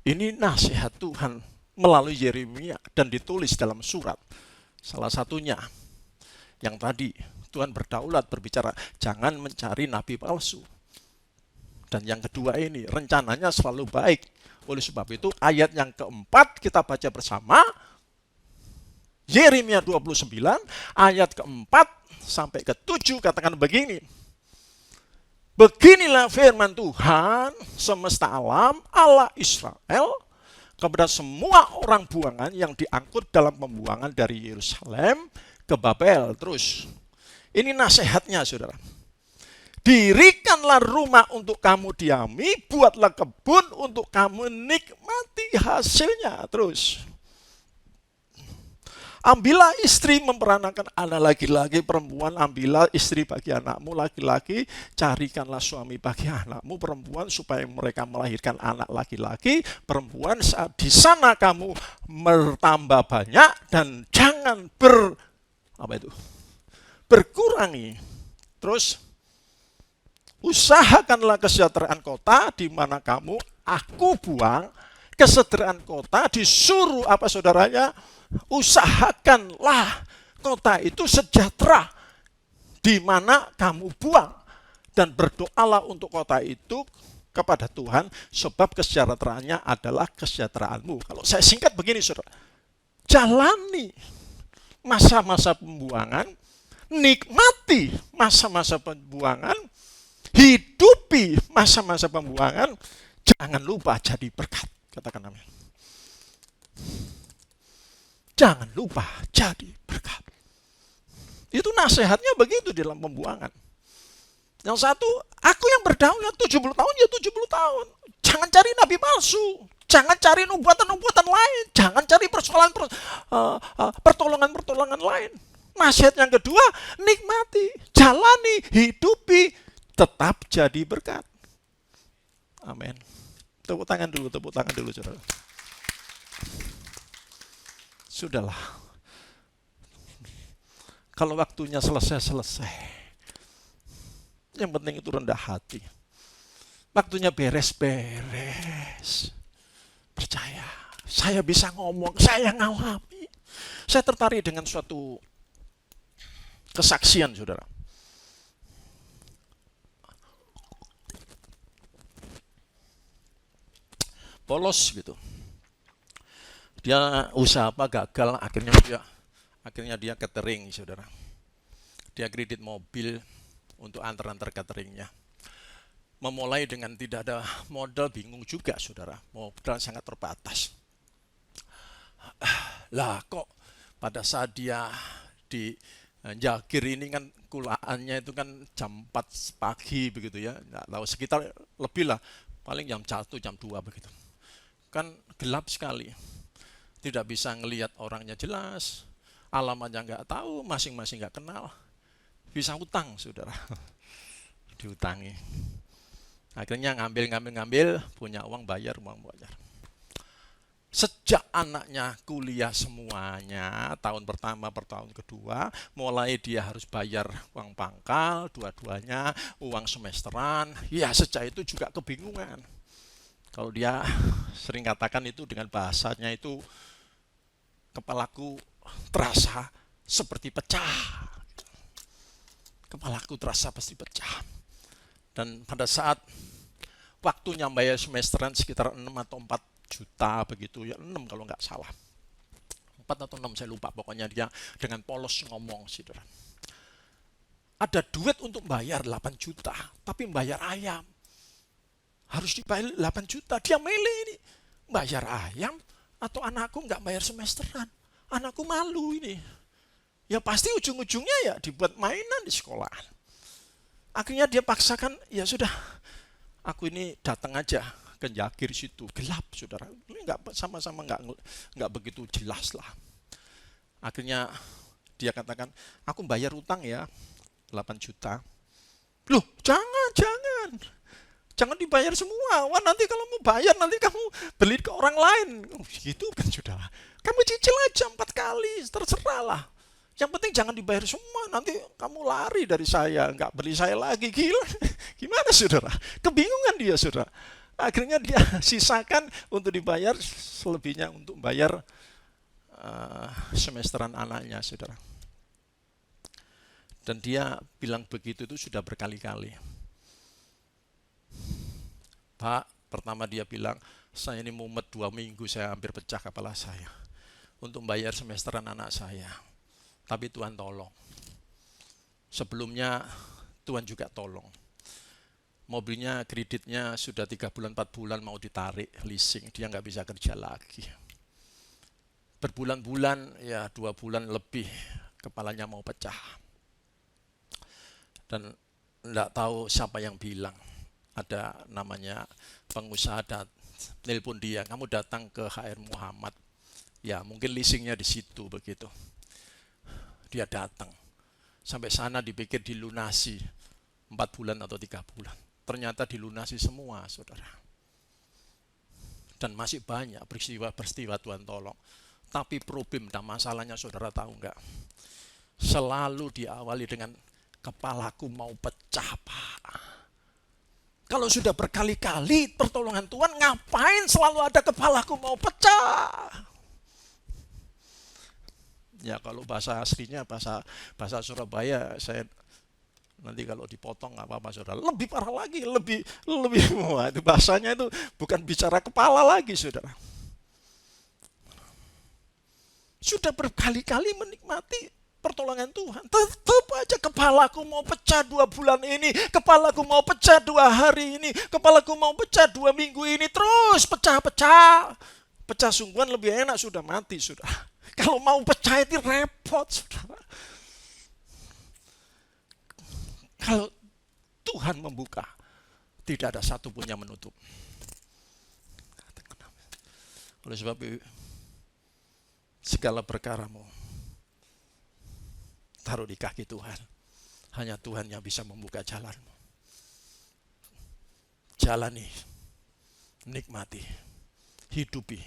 Ini nasihat Tuhan melalui Yeremia dan ditulis dalam surat. Salah satunya yang tadi Tuhan berdaulat berbicara, jangan mencari nabi palsu. Dan yang kedua ini, rencananya selalu baik. Oleh sebab itu, ayat yang keempat kita baca bersama. Yeremia 29, ayat keempat sampai ke-7, katakan begini. Beginilah firman Tuhan, semesta alam, Allah Israel, kepada semua orang buangan yang diangkut dalam pembuangan dari Yerusalem ke Babel. Terus, ini nasihatnya saudara. Dirikanlah rumah untuk kamu diami, buatlah kebun untuk kamu nikmati hasilnya. Terus, Ambillah istri memperanakan anak laki-laki, perempuan ambillah istri bagi anakmu laki-laki, carikanlah suami bagi anakmu perempuan supaya mereka melahirkan anak laki-laki, perempuan, saat di sana kamu bertambah banyak dan jangan berkurangi. Terus usahakanlah kesejahteraan kota di mana aku buang. Kesejahteraan kota disuruh apa saudaranya? Usahakanlah kota itu sejahtera di mana kamu buang. Dan berdoalah untuk kota itu kepada Tuhan, sebab kesejahteraannya adalah kesejahteraanmu. Kalau saya singkat begini, saudara. Jalani masa-masa pembuangan, nikmati masa-masa pembuangan, hidupi masa-masa pembuangan, jangan lupa jadi berkat. Katakan amin. Jangan lupa jadi berkat. Itu nasihatnya begitu dalam pembuangan. Yang satu, aku yang berdaulat 70 tahun ya 70 tahun. Jangan cari nabi palsu. Jangan cari nubuatan-nubuatan lain. Jangan cari pertolongan-pertolongan lain. Nasihat yang kedua, nikmati, jalani, hidupi, tetap jadi berkat. Amin. Tepuk tangan dulu, saudara. Sudahlah. Kalau waktunya selesai. Yang penting itu rendah hati. Waktunya beres-beres. Percaya. Saya bisa ngomong, saya ngalami. Saya tertarik dengan suatu kesaksian, saudara. Polos gitu. Dia usaha apa gagal, akhirnya dia catering, saudara. Dia kredit mobil untuk antar-antar cateringnya. Memulai dengan tidak ada modal, bingung juga, saudara. Modal sangat terbatas. Lah kok pada saat dia di Jagir ini kan kulaannya itu kan jam 4 pagi begitu ya. Nggak tahu, sekitar lebih lah, paling jam 1, jam 2 begitu. Kan gelap sekali. Tidak bisa ngelihat orangnya jelas, alamatnya nggak tahu, masing-masing nggak kenal. Bisa utang, saudara. Diutangi. Akhirnya ngambil, punya uang bayar. Sejak anaknya kuliah semuanya, tahun pertama per tahun kedua, mulai dia harus bayar uang pangkal, dua-duanya, uang semesteran. Ya sejak itu juga kebingungan. Kalau dia sering katakan itu dengan bahasanya itu, kepalaku terasa seperti pecah. Kepalaku terasa pasti pecah. Dan pada saat waktunya bayar semesteran sekitar 6 atau 4 juta begitu ya, 6 kalau nggak salah. 4 atau 6 saya lupa, pokoknya dia dengan polos ngomong, saudara. Ada duit untuk bayar 8 juta, tapi bayar ayam. Harus dibayar 8 juta, dia milih ini. Bayar ayam atau anakku nggak bayar semesteran. Anakku malu ini. Ya pasti ujung-ujungnya ya dibuat mainan di sekolah. Akhirnya dia paksakan, ya sudah, aku ini datang aja ke Jagir situ. Gelap, saudara. Ini sama-sama nggak begitu jelas lah. Akhirnya dia katakan, aku bayar utang ya, 8 juta. Loh, jangan. Jangan dibayar semua. Wah, nanti kalau mau bayar, nanti kamu beli ke orang lain. Gitu kan, saudara. Kamu cicil aja 4 kali, terserah lah. Yang penting jangan dibayar semua, nanti kamu lari dari saya, nggak beli saya lagi. Gila, gimana, saudara? Kebingungan dia, saudara. Akhirnya dia sisakan untuk dibayar, selebihnya untuk bayar semesteran anaknya, saudara. Dan dia bilang begitu itu sudah berkali-kali. Pak, pertama dia bilang, saya ini mumet 2 minggu, saya hampir pecah kepala saya untuk bayar semesteran anak saya. Tapi Tuhan tolong. Sebelumnya Tuhan juga tolong. Mobilnya, kreditnya sudah 3 bulan, 4 bulan mau ditarik leasing. Dia nggak bisa kerja lagi. Berbulan-bulan, ya 2 bulan lebih, kepalanya mau pecah. Dan nggak tahu siapa yang bilang. Ada namanya pengusaha, nelpon dia, kamu datang ke HR Muhammad, Ya mungkin leasingnya di situ begitu. Dia datang. Sampai sana dipikir dilunasi 4 bulan atau 3 bulan. Ternyata dilunasi semua, saudara. Dan masih banyak peristiwa-peristiwa Tuhan tolong. Tapi problem dan masalahnya saudara tahu enggak? Selalu diawali dengan kepalaku mau pecah, Pak. Kalau sudah berkali-kali pertolongan Tuhan, ngapain selalu ada kepalaku mau pecah? Ya kalau bahasa aslinya, bahasa Surabaya, saya nanti kalau dipotong nggak apa-apa saudara. Lebih parah lagi, lebih wah, itu bahasanya itu bukan bicara kepala lagi saudara. Sudah berkali-kali menikmati pertolongan Tuhan, tetap aja kepalaku mau pecah 2 bulan ini, kepalaku mau pecah 2 hari ini, kepalaku mau pecah 2 minggu ini, terus pecah-pecah. Pecah sungguhan lebih enak sudah mati saudara. Kalau mau pecah itu repot saudara. Kalau Tuhan membuka, tidak ada satupun yang menutup. Oleh sebab itu, segala perkaramu taruh di kaki Tuhan. Hanya Tuhan yang bisa membuka jalanmu. Jalani, nikmati, hidupi,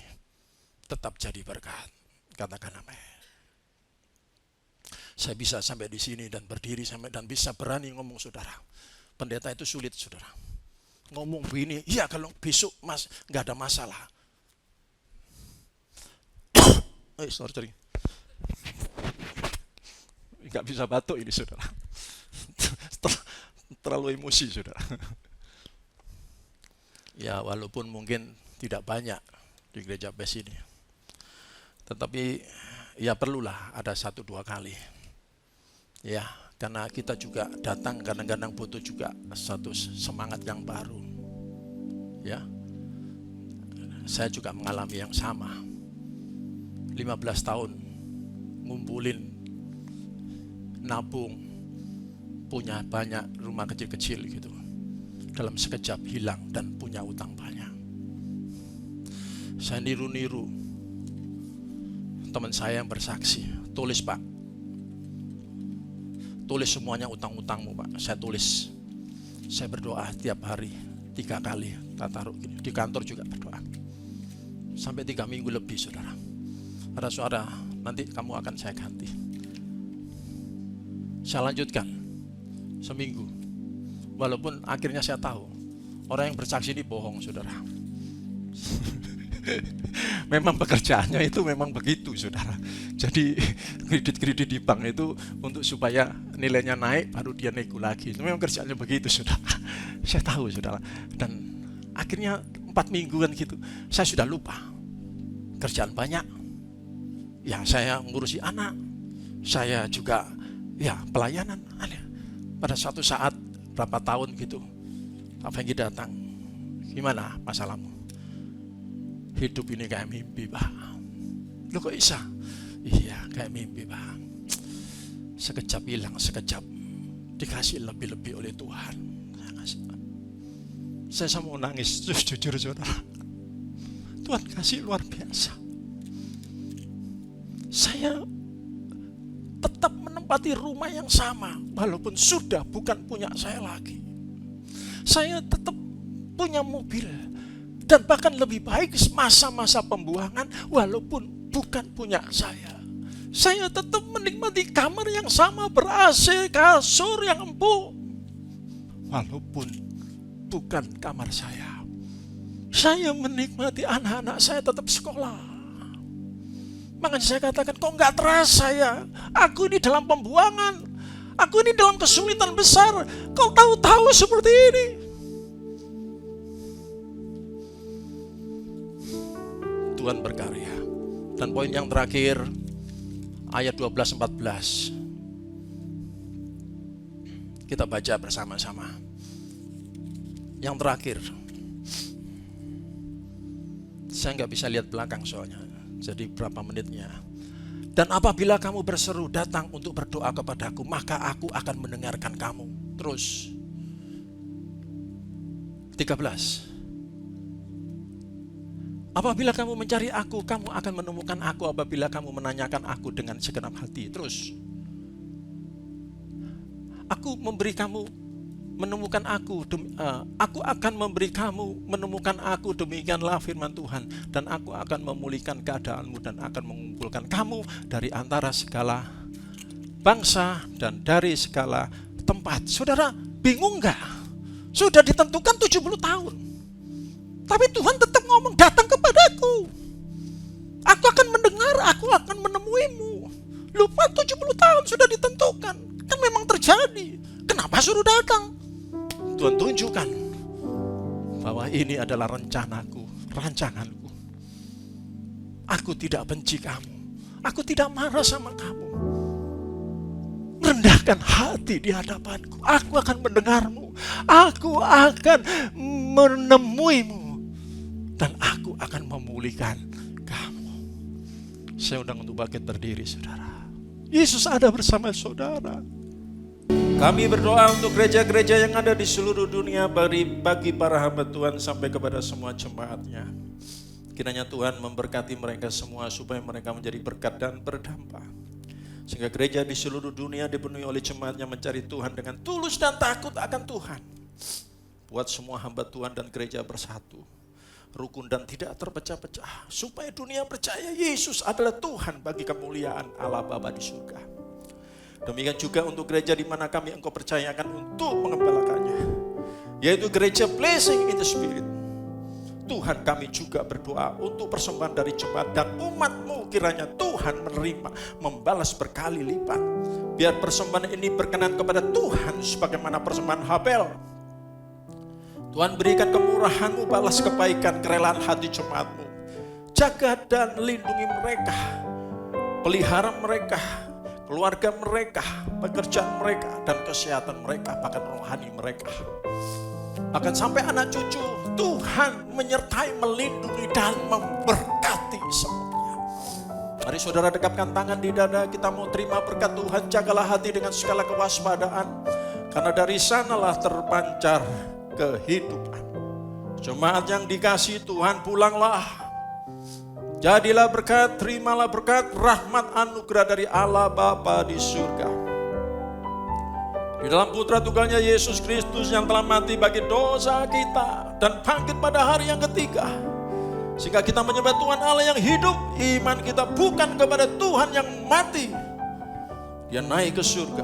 tetap jadi berkat. Katakan amin. Saya bisa sampai di sini dan berdiri sampai dan bisa berani ngomong saudara. Pendeta itu sulit saudara. Ngomong begini, iya kalau besok mas nggak ada masalah. Sorry. Nggak bisa batuk ini saudara. Terlalu emosi saudara. Ya walaupun mungkin tidak banyak di gereja BES ini. Tetapi ya perlulah ada 1-2 kali. Ya, karena kita juga datang kadang-kadang butuh juga satu semangat yang baru. Ya. Saya juga mengalami yang sama. 15 tahun ngumpulin, nabung, punya banyak rumah kecil-kecil gitu. Dalam sekejap hilang dan punya utang banyak. Saya niru-niru teman saya yang bersaksi, tulis Pak, tulis semuanya utang-utangmu Pak. Saya tulis, saya berdoa tiap hari 3 kali, tak taruh gini. Di kantor juga berdoa sampai 3 minggu lebih saudara. Ada suara, nanti kamu akan saya ganti. Saya lanjutkan seminggu, walaupun akhirnya saya tahu orang yang bersaksi ini bohong saudara. Memang pekerjaannya itu memang begitu saudara. Jadi kredit di bank itu untuk supaya nilainya naik baru dia nego lagi. Itu memang kerjaannya begitu saudara. Saya tahu saudara. Dan akhirnya 4 mingguan gitu saya sudah lupa. Kerjaan banyak. Ya saya ngurusi anak. Saya juga ya pelayanan. Pada suatu saat berapa tahun gitu Pak Fengki datang. Gimana masalahmu? Hidup ini kayak mimpi Pak. Lu kok bisa? Iya kayak mimpi Pak. Sekejap hilang, sekejap dikasih lebih-lebih oleh Tuhan. Saya mau nangis, jujur saudara. Tuhan kasih luar biasa. Saya tetap menempati rumah yang sama, walaupun sudah bukan punya saya lagi. Saya tetap punya mobil. Dan bahkan lebih baik masa-masa pembuangan walaupun bukan punya saya. Saya tetap menikmati kamar yang sama, ber-AC, kasur yang empuk. Walaupun bukan kamar saya. Saya menikmati anak-anak saya tetap sekolah. Makanya saya katakan, kok nggak terasa ya? Aku ini dalam pembuangan. Aku ini dalam kesulitan besar. Kau tahu-tahu seperti ini. Tuhan berkarya. Dan poin yang terakhir ayat 12-14 kita baca bersama-sama. Yang terakhir, saya nggak bisa lihat belakang soalnya, jadi berapa menitnya. Dan apabila kamu berseru datang untuk berdoa kepadaku, maka aku akan mendengarkan kamu. Terus 13, Apabila kamu mencari aku, kamu akan menemukan aku apabila kamu menanyakan aku dengan segenap hati. Terus, aku memberi kamu menemukan aku, aku akan memberi kamu menemukan aku, demikianlah firman Tuhan. Dan aku akan memulihkan keadaanmu dan akan mengumpulkan kamu dari antara segala bangsa dan dari segala tempat. Saudara, bingung gak? Sudah ditentukan 70 tahun. Tapi Tuhan tetap ngomong, datang kepadaku. Aku akan mendengar, aku akan menemuimu. Lupa 70 tahun sudah ditentukan. Kan memang terjadi. Kenapa suruh datang? Tuhan tunjukkan bahwa ini adalah rencanaku, rancanganku. Aku tidak benci kamu. Aku tidak marah sama kamu. Rendahkan hati di hadapanku. Aku akan mendengarmu. Aku akan menemuimu. Dan aku akan memulihkan kamu. Saya undang untuk bangkit berdiri, saudara. Yesus ada bersama saudara. Kami berdoa untuk gereja-gereja yang ada di seluruh dunia, bagi para hamba Tuhan sampai kepada semua jemaatnya. Kiranya Tuhan memberkati mereka semua supaya mereka menjadi berkat dan berdampak. Sehingga gereja di seluruh dunia dipenuhi oleh jemaatnya mencari Tuhan dengan tulus dan takut akan Tuhan. Buat semua hamba Tuhan dan gereja bersatu, rukun dan tidak terpecah-pecah, supaya dunia percaya Yesus adalah Tuhan bagi kemuliaan Allah Bapa di surga. Demikian juga untuk gereja di mana kami Engkau percayakan untuk mengembalakannya, yaitu gereja Blessing in the Spirit. Tuhan, kami juga berdoa untuk persembahan dari jemaat dan umat-Mu, kiranya Tuhan menerima, membalas berkali lipat. Biar persembahan ini berkenan kepada Tuhan sebagaimana persembahan Habel. Tuhan, berikan kemurahan-Mu, balas kebaikan, kerelaan hati jemaat-Mu. Jaga dan lindungi mereka, pelihara mereka, keluarga mereka, pekerjaan mereka, dan kesehatan mereka, bahkan rohani mereka. Bahkan sampai anak cucu, Tuhan menyertai, melindungi, dan memberkati semuanya. Mari saudara dekapkan tangan di dada, kita mau terima berkat Tuhan. Jagalah hati dengan segala kewaspadaan, karena dari sanalah terpancar kehidupan. Jemaat yang dikasihi Tuhan, pulanglah. Jadilah berkat, terimalah berkat, rahmat anugerah dari Allah Bapa di surga. Di dalam putra tunggalnya Yesus Kristus yang telah mati bagi dosa kita dan bangkit pada hari yang ketiga. Sehingga kita menyembah Tuhan Allah yang hidup. Iman kita bukan kepada Tuhan yang mati. Dia naik ke surga,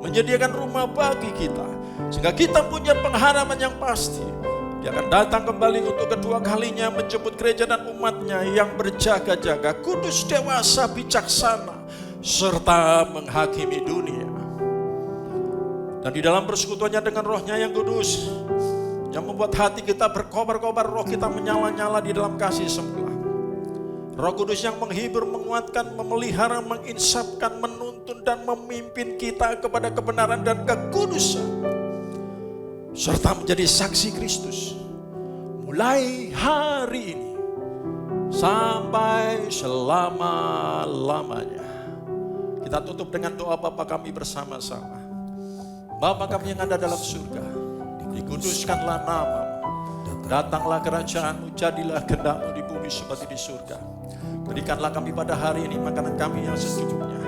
menyediakan rumah bagi kita. Sehingga kita punya pengharapan yang pasti. Dia akan datang kembali untuk kedua kalinya menjemput gereja dan umatnya yang berjaga-jaga, kudus, dewasa, bijaksana, serta menghakimi dunia. Dan di dalam persekutuannya dengan rohnya yang kudus, yang membuat hati kita berkobar-kobar, roh kita menyala-nyala di dalam kasih semula. Roh Kudus yang menghibur, menguatkan, memelihara, menginsafkan, menuntun, dan memimpin kita kepada kebenaran dan kekudusan. Serta menjadi saksi Kristus mulai hari ini sampai selama-lamanya. Kita tutup dengan doa Bapa kami bersama-sama. Bapa kami yang ada dalam surga, dikuduskanlah nama-Mu, datanglah kerajaan-Mu, jadilah kehendak-Mu di bumi seperti di surga. Berikanlah kami pada hari ini makanan kami yang secukupnya,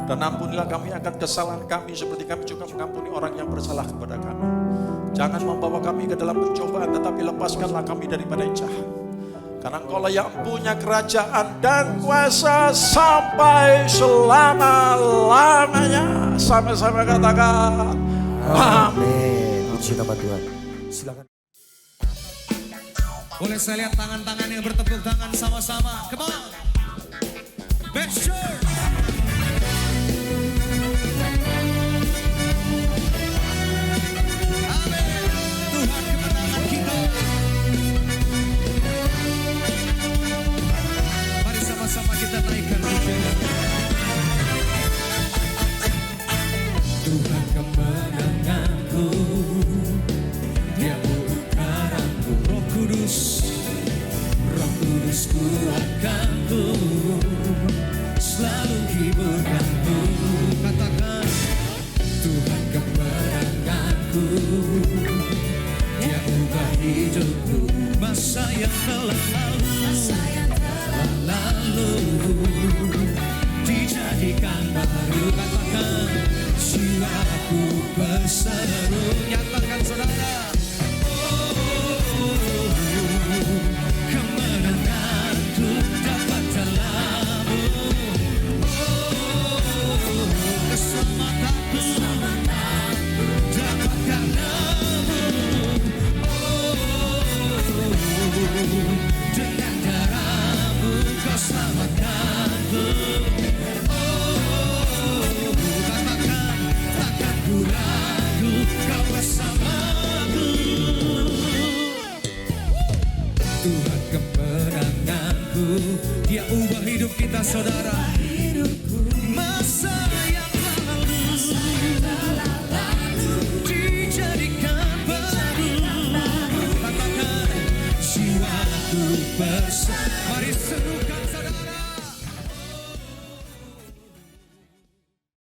dan ampunilah kami akan kesalahan kami seperti kami juga mengampuni orang yang bersalah kepada kami. Jangan membawa kami ke dalam pencobaan, tetapi lepaskanlah kami daripada yang jahat. Karena Engkaulah yang punya kerajaan dan kuasa sampai selama-lamanya. Sama-sama katakan amin. Puji nama Tuhan. Silakan. Boleh saya lihat tangan-tangan yang bertepuk tangan sama-sama. Come on. Make sure. Sama kita naikkan pujian. Tuhan kemenanganku, Dia utaraku. Roh Kudus kuatkanku, selalu hiburkanku. Katakan, Tuhan kemenanganku, Dia ubah hidupku. Masa yang telah lalu jiwaku berseru. Nyatakan saudara. Kemenanganku dapat dalam-Mu. Keselamatanku dapat karena-Mu. Dengan darah-Mu Kau selamatkanku. Katakan, takkan ku ragu, Kau bersamaku. Tuhan kemenanganku, Dia ubah hidup kita saudara. Masa yang lalu dijadikan baru. Katakan, jiwaku bersama. Mari serukan.